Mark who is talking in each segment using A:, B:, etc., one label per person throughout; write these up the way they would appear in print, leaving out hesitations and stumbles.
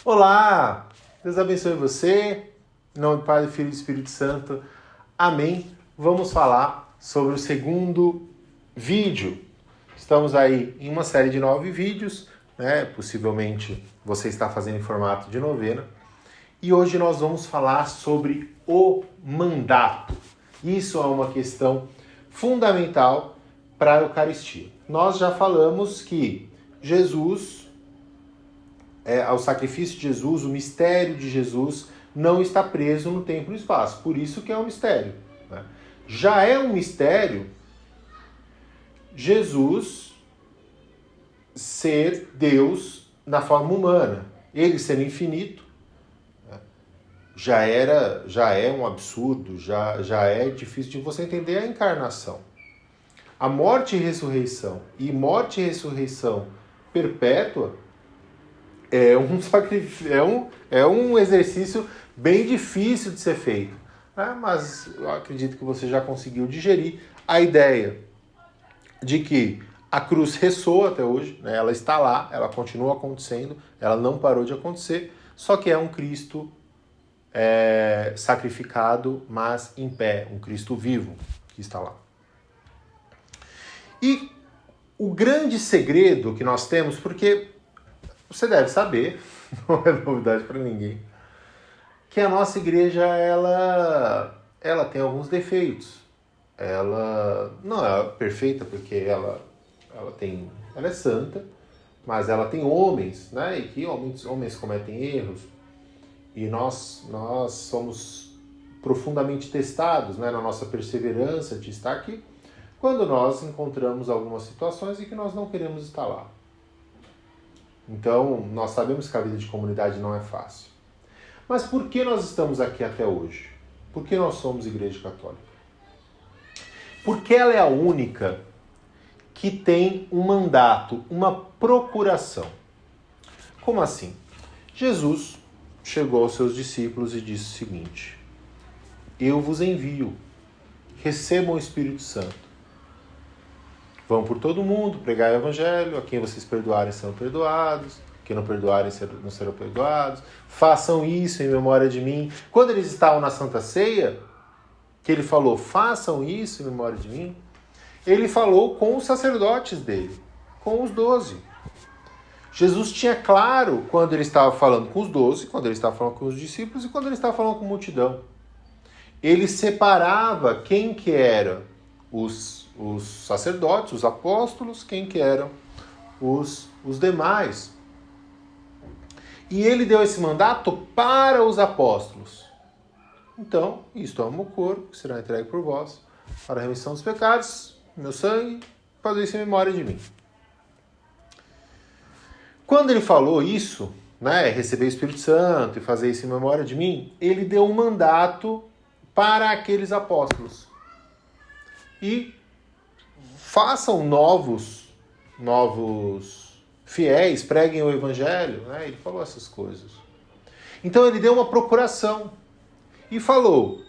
A: Olá! Deus abençoe você. Em nome do Pai, do Filho e do Espírito Santo. Amém. Vamos falar sobre o segundo vídeo. Estamos aí em uma série de 9 vídeos, né? Possivelmente você está fazendo em formato de novena. E hoje nós vamos falar sobre o mandato. Isso é uma questão fundamental para a Eucaristia. Nós já falamos que Jesus, ao sacrifício de Jesus, o mistério de Jesus não está preso no tempo e no espaço. Por isso que é um mistério, né? Já é um mistério Jesus ser Deus na forma humana. Ele ser infinito, né? Já é um absurdo, já é difícil de você entender a encarnação. A morte e ressurreição, e morte e ressurreição perpétua, é um sacrifício, é um exercício bem difícil de ser feito, né? Mas eu acredito que você já conseguiu digerir a ideia de que a cruz ressoa até hoje, né? Ela está lá, ela continua acontecendo, ela não parou de acontecer, só que é um Cristo sacrificado, mas em pé, um Cristo vivo que está lá. E o grande segredo que nós temos, porque você deve saber, não é novidade para ninguém, que a nossa igreja ela tem alguns defeitos. Ela não é perfeita porque ela é santa, mas ela tem homens, né? E que homens cometem erros. E nós somos profundamente testados, né, na nossa perseverança de estar aqui, quando nós encontramos algumas situações em que nós não queremos estar lá. Então, nós sabemos que a vida de comunidade não é fácil. Mas por que nós estamos aqui até hoje? Por que nós somos Igreja Católica? Porque ela é a única que tem um mandato, uma procuração. Como assim? Jesus chegou aos seus discípulos e disse o seguinte: eu vos envio, recebam o Espírito Santo. Vão por todo mundo, pregar o Evangelho, a quem vocês perdoarem serão perdoados, quem não perdoarem não serão perdoados. Façam isso em memória de mim. Quando eles estavam na Santa Ceia, que ele falou, façam isso em memória de mim, ele falou com os sacerdotes dele, com os 12. Jesus tinha claro quando ele estava falando com os 12, quando ele estava falando com os discípulos e quando ele estava falando com a multidão. Ele separava quem que eram os sacerdotes, os apóstolos, quem que eram os demais. E ele deu esse mandato para os apóstolos. Então, isto é o meu corpo, que será entregue por vós, para a remissão dos pecados, meu sangue, fazer isso em memória de mim. Quando ele falou isso, né, receber o Espírito Santo e fazer isso em memória de mim, ele deu um mandato para aqueles apóstolos. E façam novos fiéis, preguem o Evangelho, né? Ele falou essas coisas. Então ele deu uma procuração e falou,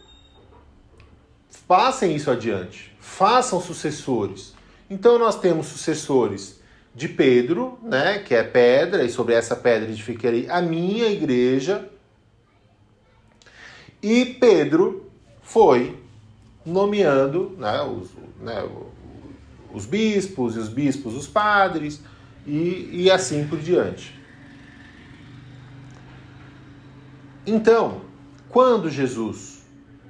A: passem isso adiante, façam sucessores. Então nós temos sucessores de Pedro, né, que é pedra, e sobre essa pedra edificarei a minha igreja. E Pedro foi nomeando, né, os bispos, e os bispos os padres, e assim por diante. Então, quando Jesus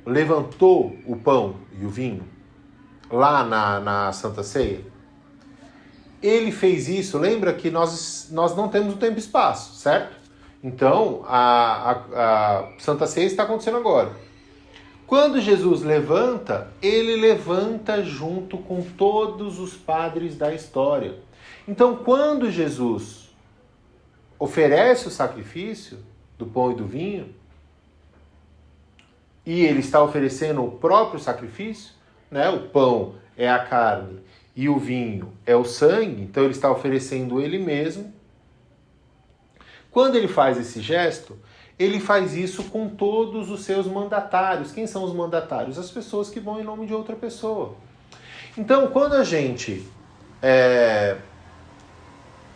A: levantou o pão e o vinho, lá na Santa Ceia, ele fez isso, lembra que nós não temos o tempo e espaço, certo? Então, a Santa Ceia está acontecendo agora. Quando Jesus levanta, ele levanta junto com todos os padres da história. Então, quando Jesus oferece o sacrifício do pão e do vinho, e ele está oferecendo o próprio sacrifício, né? O pão é a carne e o vinho é o sangue, então ele está oferecendo ele mesmo. Quando ele faz esse gesto, ele faz isso com todos os seus mandatários. Quem são os mandatários? As pessoas que vão em nome de outra pessoa. Então, quando a gente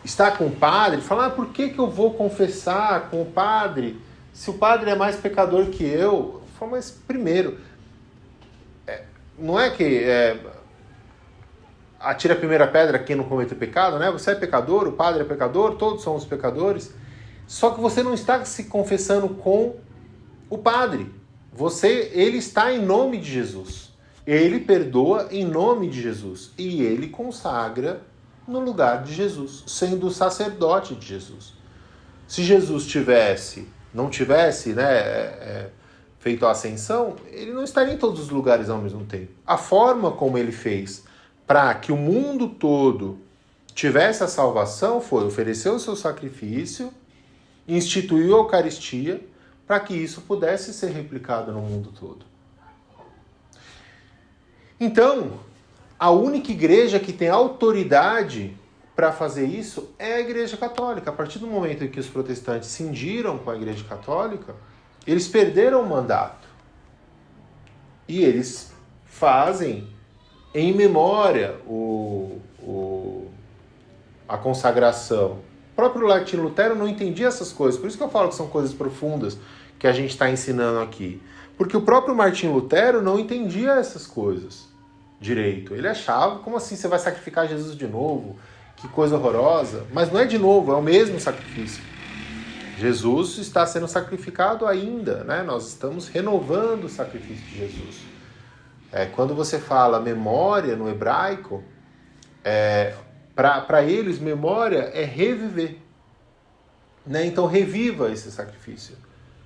A: está com o padre, fala, por que eu vou confessar com o padre se o padre é mais pecador que eu? Fala, mas primeiro, não é que atira a primeira pedra quem não cometeu pecado, né? Você é pecador, o padre é pecador, todos somos pecadores. Só que você não está se confessando com o padre. Ele está em nome de Jesus. Ele perdoa em nome de Jesus. E ele consagra no lugar de Jesus, sendo o sacerdote de Jesus. Se Jesus não tivesse, né, feito a ascensão, ele não estaria em todos os lugares ao mesmo tempo. A forma como ele fez para que o mundo todo tivesse a salvação foi oferecer o seu sacrifício, instituiu a Eucaristia, para que isso pudesse ser replicado no mundo todo. Então, a única igreja que tem autoridade para fazer isso é a Igreja Católica. A partir do momento em que os protestantes cindiram com a Igreja Católica, eles perderam o mandato. E eles fazem em memória a consagração. O próprio Martinho Lutero não entendia essas coisas. Por isso que eu falo que são coisas profundas que a gente está ensinando aqui. Porque o próprio Martinho Lutero não entendia essas coisas direito. Ele achava, como assim você vai sacrificar Jesus de novo? Que coisa horrorosa. Mas não é de novo, é o mesmo sacrifício. Jesus está sendo sacrificado ainda, né? Nós estamos renovando o sacrifício de Jesus. Quando você fala memória no hebraico, para eles, memória é reviver. Né? Então, reviva esse sacrifício.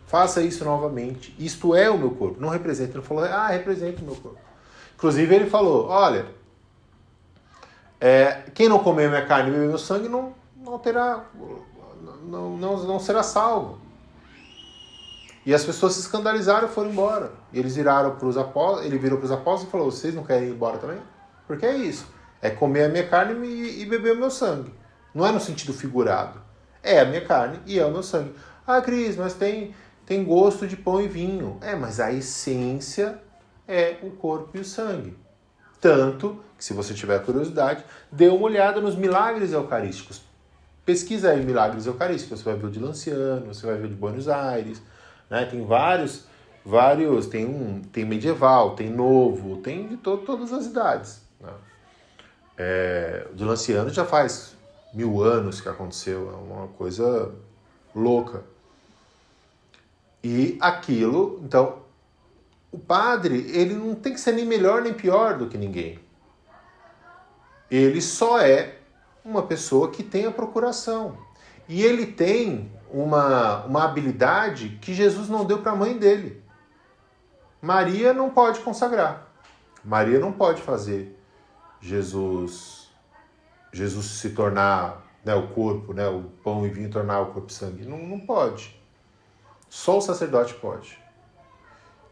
A: Faça isso novamente. Isto é o meu corpo. Não representa. Ele falou, representa o meu corpo. Inclusive, ele falou, olha, quem não comer minha carne e beber meu sangue não será salvo. E as pessoas se escandalizaram e foram embora. E eles viraram para os apóstolos, ele virou para os apóstolos e falou, vocês não querem ir embora também? Porque é isso. É comer a minha carne e beber o meu sangue. Não é no sentido figurado. É a minha carne e é o meu sangue. Ah, Cris, mas tem gosto de pão e vinho. Mas a essência é o corpo e o sangue. Tanto que, se você tiver curiosidade, dê uma olhada nos milagres eucarísticos. Pesquisa aí milagres eucarísticos. Você vai ver o de Lanciano, você vai ver o de Buenos Aires. Né? Tem vários, tem medieval, tem novo, tem de todas as idades. Né? O de Lanciano já faz 1000 anos que aconteceu, é uma coisa louca. E aquilo, então, o padre, ele não tem que ser nem melhor nem pior do que ninguém. Ele só é uma pessoa que tem a procuração. E ele tem uma habilidade que Jesus não deu para a mãe dele. Maria não pode consagrar. Maria não pode fazer Jesus se tornar, né, o corpo, né, o pão e vinho tornar o corpo e sangue. Não pode. Só o sacerdote pode.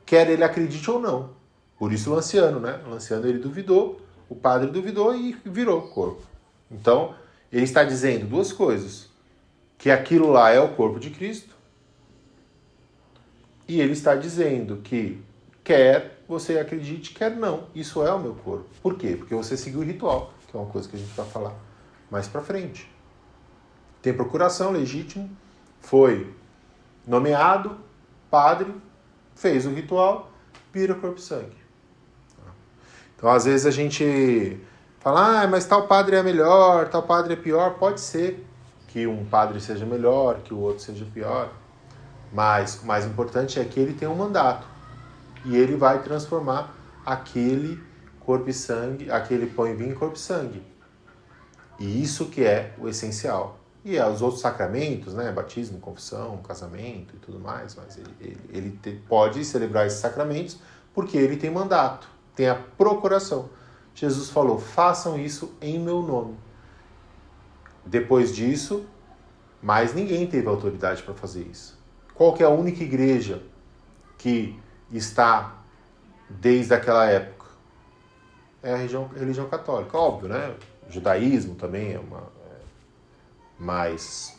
A: Quer ele acredite ou não. Por isso Lanciano, né? Lanciano ele duvidou, o padre duvidou e virou corpo. Então, ele está dizendo duas coisas. Que aquilo lá é o corpo de Cristo. E ele está dizendo que quer você acredite, quer não. Isso é o meu corpo. Por quê? Porque você seguiu o ritual, que é uma coisa que a gente vai falar mais pra frente. Tem procuração, legítimo, foi nomeado, padre, fez o ritual, vira corpo e sangue. Então, às vezes a gente fala, mas tal padre é melhor, tal padre é pior. Pode ser que um padre seja melhor, que o outro seja pior. Mas o mais importante é que ele tem um mandato. E ele vai transformar aquele corpo e sangue, aquele pão e vinho em corpo e sangue. E isso que é o essencial. E os outros sacramentos, né? Batismo, confissão, casamento e tudo mais. Mas ele pode celebrar esses sacramentos porque ele tem mandato, tem a procuração. Jesus falou, façam isso em meu nome. Depois disso, mais ninguém teve autoridade para fazer isso. Qual que é a única igreja que está desde aquela época? É a religião católica, óbvio, né? O judaísmo também mas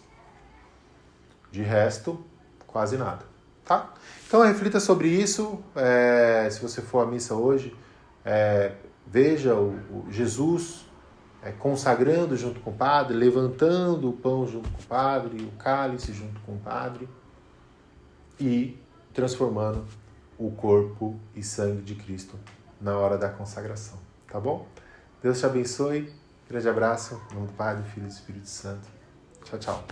A: de resto, quase nada, tá? Então reflita sobre isso, se você for à missa hoje, veja o Jesus consagrando junto com o padre, levantando o pão junto com o padre, o cálice junto com o padre e transformando o corpo e sangue de Cristo na hora da consagração, tá bom? Deus te abençoe, grande abraço, em nome do Pai, do Filho e do Espírito Santo. Tchau, tchau.